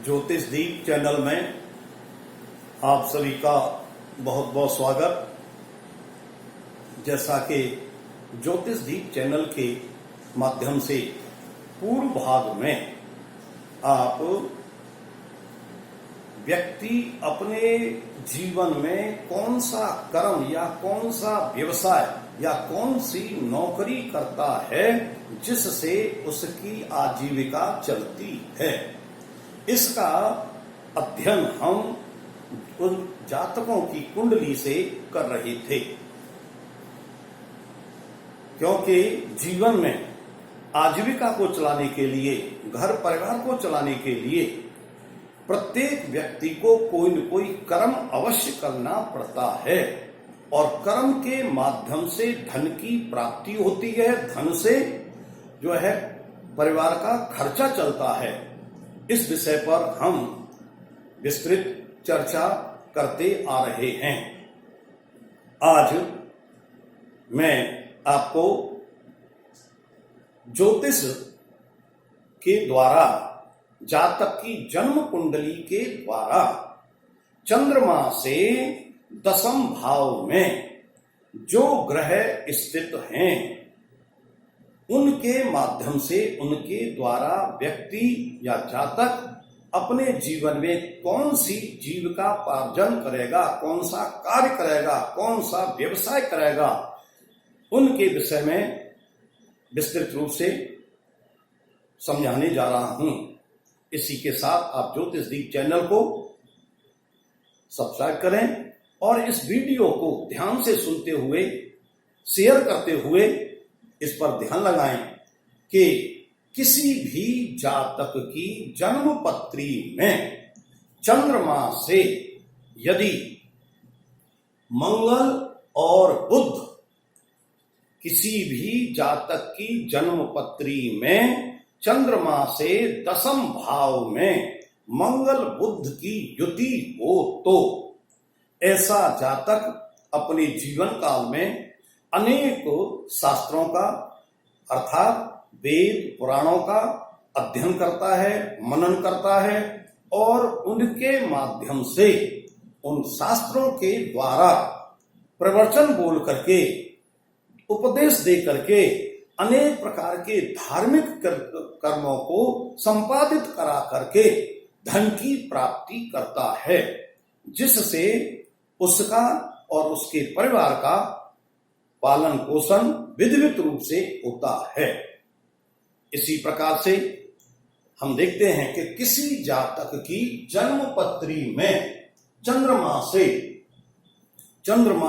ज्योतिष दीप चैनल में आप सभी का बहुत बहुत स्वागत। जैसा कि ज्योतिष दीप चैनल के माध्यम से पूर्व भाग में आप व्यक्ति अपने जीवन में कौन सा कर्म या कौन सा व्यवसाय या कौन सी नौकरी करता है जिससे उसकी आजीविका चलती है, इसका अध्ययन हम उन जातकों की कुंडली से कर रहे थे। क्योंकि जीवन में आजीविका को चलाने के लिए, घर परिवार को चलाने के लिए प्रत्येक व्यक्ति को कोई न कोई कर्म अवश्य करना पड़ता है और कर्म के माध्यम से धन की प्राप्ति होती है। धन से जो है परिवार का खर्चा चलता है। इस विषय पर हम विस्तृत चर्चा करते आ रहे हैं। आज मैं आपको ज्योतिष के द्वारा जातक की जन्म कुंडली के द्वारा चंद्रमा से दशम भाव में जो ग्रह स्थित हैं उनके माध्यम से, उनके द्वारा व्यक्ति या जातक अपने जीवन में कौन सी जीविका पार्जन करेगा, कौन सा कार्य करेगा, कौन सा व्यवसाय करेगा, उनके विषय में विस्तृत रूप से समझाने जा रहा हूं। इसी के साथ आप ज्योतिष दीप चैनल को सब्सक्राइब करें और इस वीडियो को ध्यान से सुनते हुए, शेयर करते हुए इस पर ध्यान लगाएं कि किसी भी जातक की जन्म पत्री में चंद्रमा से यदि मंगल और बुध, किसी भी जातक की जन्म पत्री में चंद्रमा से दशम भाव में मंगल बुध की युति हो तो ऐसा जातक अपने जीवन काल में अनेक शास्त्रों का अर्थात वेद पुराणों का अध्ययन करता है, मनन करता है और उनके माध्यम से, उन शास्त्रों के द्वारा प्रवचन बोल करके, उपदेश दे करके अनेक प्रकार के धार्मिक कर्मों को संपादित करा करके धन की प्राप्ति करता है, जिससे उसका और उसके परिवार का पालन पोषण विधिवत रूप से होता है। इसी प्रकार से हम देखते हैं कि किसी जातक की जन्म पत्री में चंद्रमा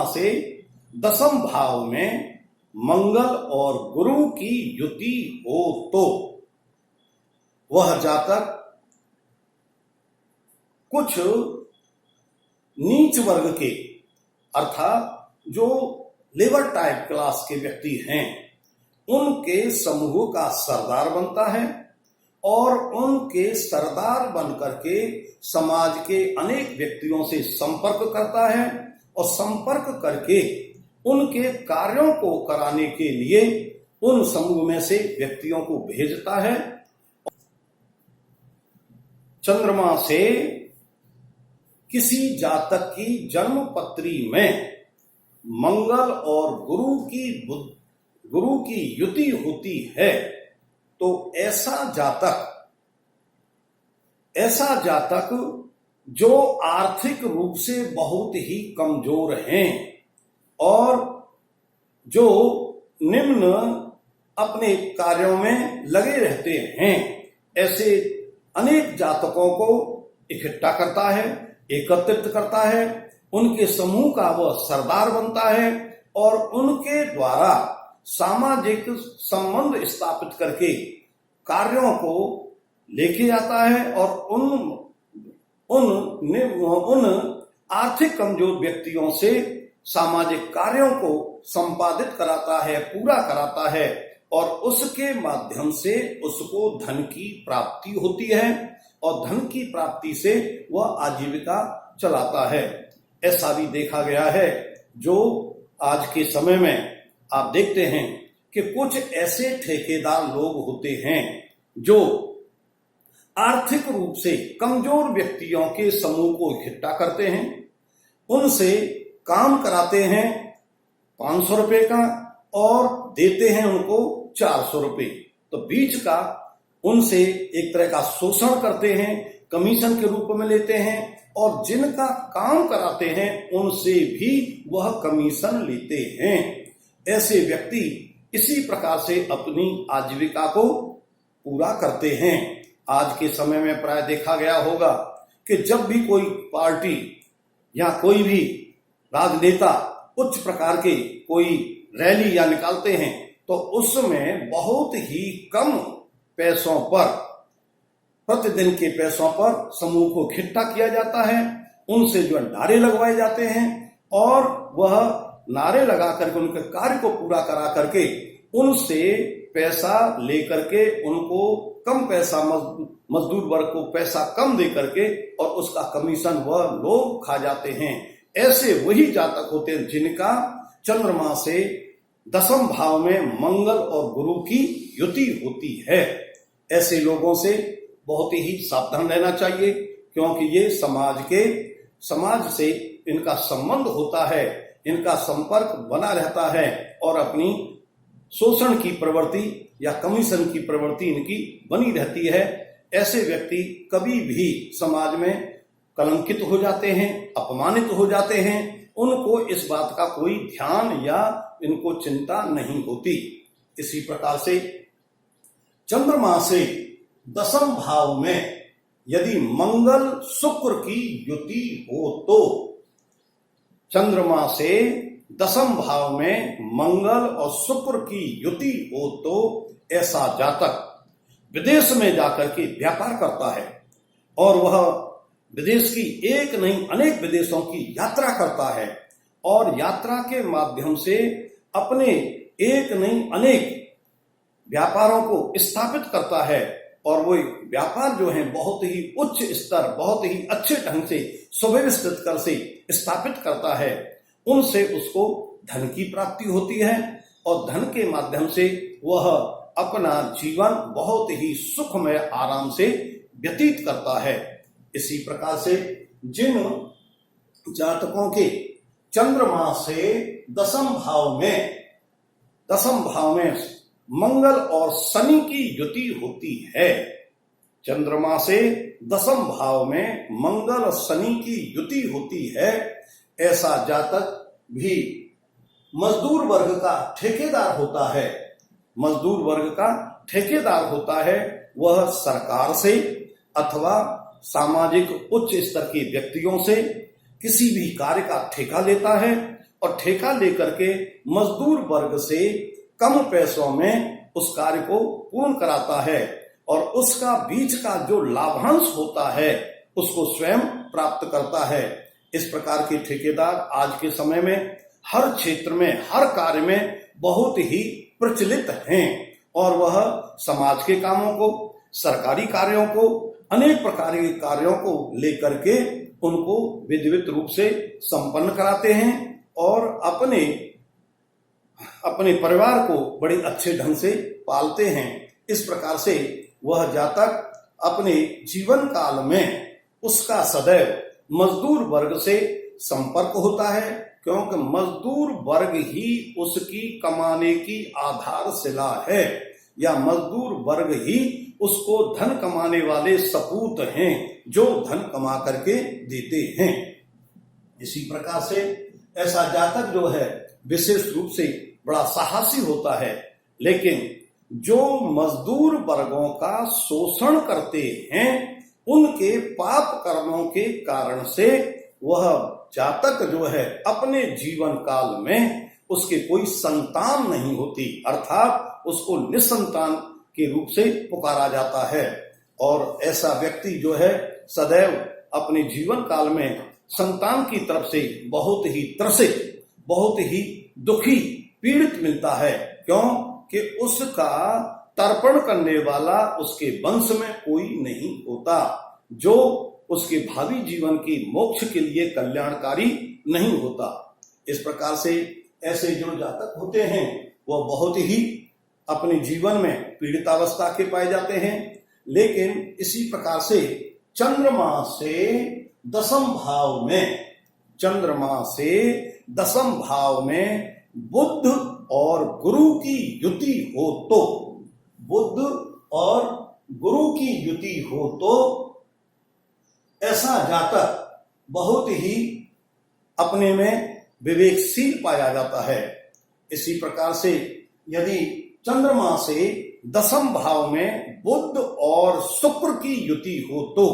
से दशम भाव में मंगल और गुरु की युति हो तो वह जातक कुछ नीच वर्ग के अर्थात जो लेबर टाइप क्लास के व्यक्ति हैं उनके समूह का सरदार बनता है और उनके सरदार बनकर के समाज के अनेक व्यक्तियों से संपर्क करता है और संपर्क करके उनके कार्यों को कराने के लिए उन समूह में से व्यक्तियों को भेजता है। चंद्रमा से किसी जातक की जन्म पत्री में मंगल और गुरु की युति होती है तो ऐसा जातक जो आर्थिक रूप से बहुत ही कमजोर हैं और जो निम्न अपने कार्यों में लगे रहते हैं, ऐसे अनेक जातकों को इकट्ठा करता है, एकत्रित करता है, उनके समूह का वह सरदार बनता है और उनके द्वारा सामाजिक संबंध स्थापित करके कार्यों को लेके जाता है और उन आर्थिक कमजोर व्यक्तियों से सामाजिक कार्यों को संपादित कराता है, पूरा कराता है और उसके माध्यम से उसको धन की प्राप्ति होती है और धन की प्राप्ति से वह आजीविका चलाता है। ऐसा भी देखा गया है। जो आज के समय में आप देखते हैं कि कुछ ऐसे ठेकेदार लोग होते हैं जो आर्थिक रूप से कमजोर व्यक्तियों के समूह को इकट्ठा करते हैं, उनसे काम कराते हैं 500 रुपए का और देते हैं उनको 400 रुपए। तो बीच का उनसे एक तरह का शोषण करते हैं, कमीशन के रूप में लेते हैं, और जिनका काम कराते हैं उनसे भी वह कमीशन लेते हैं। ऐसे व्यक्ति इसी प्रकार से अपनी आजीविका को पूरा करते हैं। आज के समय में प्राय देखा गया होगा कि जब भी कोई पार्टी या कोई भी राजनेता उच्च प्रकार के कोई रैली या निकालते हैं तो उसमें बहुत ही कम पैसों पर, प्रतिदिन के पैसों पर समूह को इकट्ठा किया जाता है, उनसे जो नारे लगवाए जाते हैं और वह नारे लगा करके उनके कार्य को पूरा करा करके उनसे पैसा लेकर के उनको कम पैसा, मजदूर वर्ग को पैसा कम दे करके और उसका कमीशन वह लोग खा जाते हैं। ऐसे वही जातक होते हैं जिनका चंद्रमा से दसम भाव में मंगल और गुरु की युति होती है। ऐसे लोगों से बहुत ही सावधान रहना चाहिए, क्योंकि ये समाज से इनका संबंध होता है, इनका संपर्क बना रहता है और अपनी शोषण की प्रवृत्ति या कमीशन की प्रवृत्ति इनकी बनी रहती है। ऐसे व्यक्ति कभी भी समाज में कलंकित हो जाते हैं, अपमानित हो जाते हैं, उनको इस बात का कोई ध्यान या इनको चिंता नहीं होती। इसी प्रकार से चंद्रमा से दसम भाव में यदि मंगल शुक्र की युति हो तो, चंद्रमा से दसम भाव में मंगल और शुक्र की युति हो तो ऐसा जातक विदेश में जाकर के व्यापार करता है और वह विदेश की एक नहीं अनेक विदेशों की यात्रा करता है और यात्रा के माध्यम से अपने एक नहीं अनेक व्यापारों को स्थापित करता है और वो व्यापार जो है बहुत ही उच्च स्तर, बहुत ही अच्छे ढंग से सुव्यवस्थित कर से स्थापित करता है। उनसे उसको धन की प्राप्ति होती है और धन के माध्यम से वह अपना जीवन बहुत ही सुखमय आराम से व्यतीत करता है। इसी प्रकार से जिन जातकों के चंद्रमा से दसम भाव में मंगल और शनि की युति होती है, चंद्रमा से दसम भाव में मंगल और शनि की युति होती है, ऐसा जातक भी मजदूर वर्ग का ठेकेदार होता है। मजदूर वर्ग का ठेकेदार होता है, वह सरकार से अथवा सामाजिक उच्च स्तर के व्यक्तियों से किसी भी कार्य का ठेका लेता है और ठेका लेकर के मजदूर वर्ग से कम पैसों में उस कार्य को पूर्ण कराता है और उसका बीच का जो लाभांश होता है उसको स्वयं प्राप्त करता है। इस प्रकार के ठेकेदार आज के समय में हर क्षेत्र में, हर कार्य में बहुत ही प्रचलित हैं और वह समाज के कामों को, सरकारी कार्यों को, अनेक प्रकार के कार्यों को लेकर के उनको विधिवत रूप से संपन्न कराते हैं और अपने परिवार को बड़े अच्छे ढंग से पालते हैं। इस प्रकार से वह जातक अपने जीवन काल में उसका सदैव मजदूर वर्ग से संपर्क होता है, क्योंकि मजदूर वर्ग ही उसकी कमाने की आधारशिला है या मजदूर वर्ग ही उसको धन कमाने वाले सपूत हैं जो धन कमा करके देते हैं। इसी प्रकार से ऐसा जातक जो है विशेष रूप से बड़ा साहसी होता है, लेकिन जो मजदूर वर्गों का शोषण करते हैं उनके पाप कर्मों के कारण से वह जातक जो है अपने जीवन काल में उसके कोई संतान नहीं होती, अर्थात उसको निसंतान के रूप से पुकारा जाता है। और ऐसा व्यक्ति जो है सदैव अपने जीवन काल में संतान की तरफ से बहुत ही त्रसित, बहुत ही दुखी, पीड़ित मिलता है, क्यों कि उसका तर्पण करने वाला उसके वंश में कोई नहीं होता, जो उसके भावी जीवन की मोक्ष के लिए कल्याणकारी नहीं होता। इस प्रकार से ऐसे जो जातक होते हैं वह बहुत ही अपने जीवन में पीड़ितावस्था के पाए जाते हैं। लेकिन इसी प्रकार से चंद्रमा से दसम भाव में, चंद्रमा से दसम भाव में बुध और गुरु की युति हो तो, बुध और गुरु की युति हो तो ऐसा जातक बहुत ही अपने में विवेकशील पाया जाता है। इसी प्रकार से यदि चंद्रमा से दसम भाव में बुध और शुक्र की युति हो तो,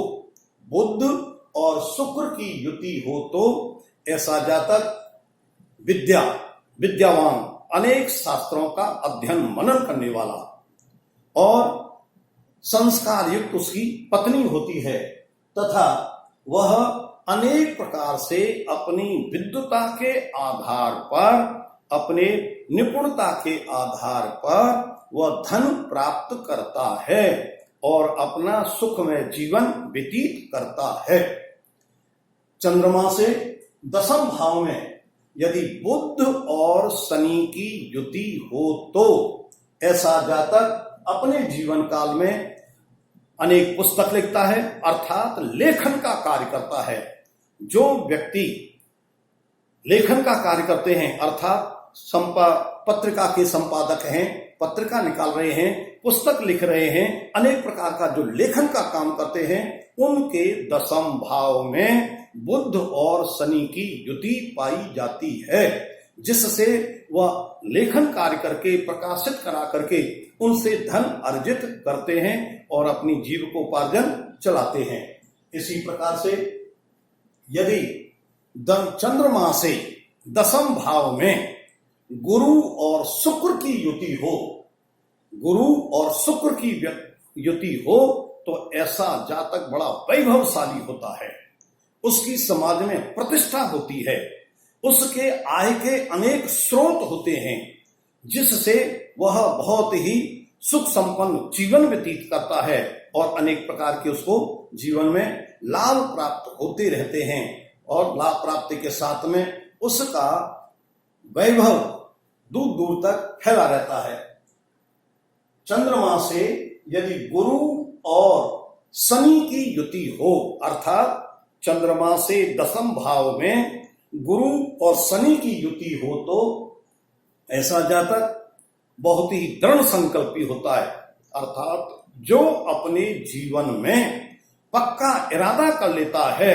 बुध और शुक्र की युति हो तो ऐसा जातक विद्यावान, अनेक शास्त्रों का अध्ययन मनन करने वाला और संस्कार युक्त उसकी पत्नी होती है, तथा वह अनेक प्रकार से अपनी विद्वता के आधार पर, अपने निपुणता के आधार पर वह धन प्राप्त करता है और अपना सुखमय जीवन व्यतीत करता है। चंद्रमा से दसम भाव में यदि बुध और शनि की युति हो तो ऐसा जातक अपने जीवन काल में अनेक पुस्तक लिखता है, अर्थात लेखन का कार्य करता है। जो व्यक्ति लेखन का कार्य करते हैं, अर्थात पत्रिका के संपादक हैं, पत्रिका निकाल रहे हैं, पुस्तक लिख रहे हैं, अनेक प्रकार का जो लेखन का काम करते हैं, उनके दसम भाव में बुध और शनि की युति पाई जाती है, जिससे वह लेखन कार्य करके, प्रकाशित करा करके उनसे धन अर्जित करते हैं और अपनी जीविकोपार्जन चलाते हैं। इसी प्रकार से यदि चंद्रमा से दसम भाव में गुरु और शुक्र की युति हो, गुरु और शुक्र की युति हो तो ऐसा जातक बड़ा वैभवशाली होता है, उसकी समाज में प्रतिष्ठा होती है, उसके आय के अनेक स्रोत होते हैं, जिससे वह बहुत ही सुख संपन्न जीवन व्यतीत करता है और अनेक प्रकार के उसको जीवन में लाभ प्राप्त होते रहते हैं और लाभ प्राप्ति के साथ में उसका वैभव दूर दूर तक फैला रहता है। चंद्रमा से यदि गुरु और शनि की युति हो, अर्थात चंद्रमा से दसम भाव में गुरु और शनि की युति हो तो ऐसा जातक बहुत ही दृढ़ संकल्पी होता है, अर्थात जो अपने जीवन में पक्का इरादा कर लेता है,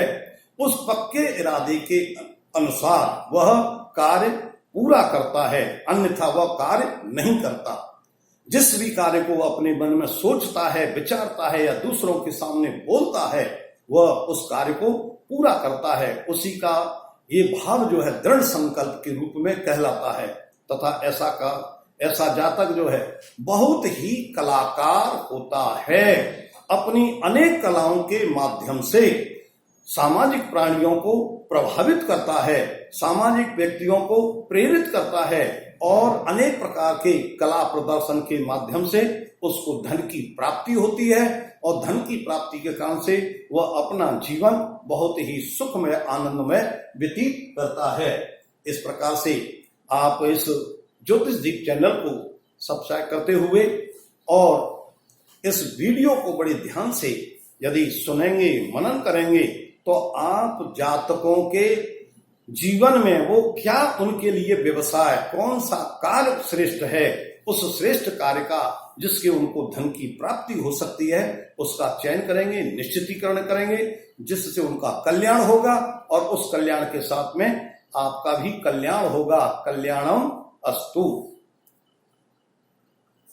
उस पक्के इरादे के अनुसार वह कार्य पूरा करता है, अन्यथा वह कार्य नहीं करता। जिस भी कार्य को वह अपने मन में सोचता है, विचारता है या दूसरों के सामने बोलता है, वह उस कार्य को पूरा करता है। उसी का ये भाव जो है दृढ़ संकल्प के रूप में कहलाता है। तथा ऐसा जातक जो है बहुत ही कलाकार होता है, अपनी अनेक कलाओं के माध्यम से सामाजिक प्राणियों को प्रभावित करता है, सामाजिक व्यक्तियों को प्रेरित करता है और अनेक प्रकार के कला प्रदर्शन के माध्यम से उसको धन की प्राप्ति होती है और धन की प्राप्ति के कारण से वह अपना जीवन बहुत ही सुखमय आनंदमय व्यतीत करता है। इस प्रकार से आप इस ज्योतिष दीप चैनल को सब्सक्राइब करते हुए और इस वीडियो को बड़े ध्यान से यदि सुनेंगे, मनन करेंगे तो आप जातकों के जीवन में वो क्या उनके लिए व्यवसाय, कौन सा कार्य श्रेष्ठ है, उस श्रेष्ठ कार्य का जिसके उनको धन की प्राप्ति हो सकती है उसका चयन करेंगे, निश्चितीकरण करेंगे, जिससे उनका कल्याण होगा और उस कल्याण के साथ में आपका भी कल्याण होगा। कल्याणम अस्तु।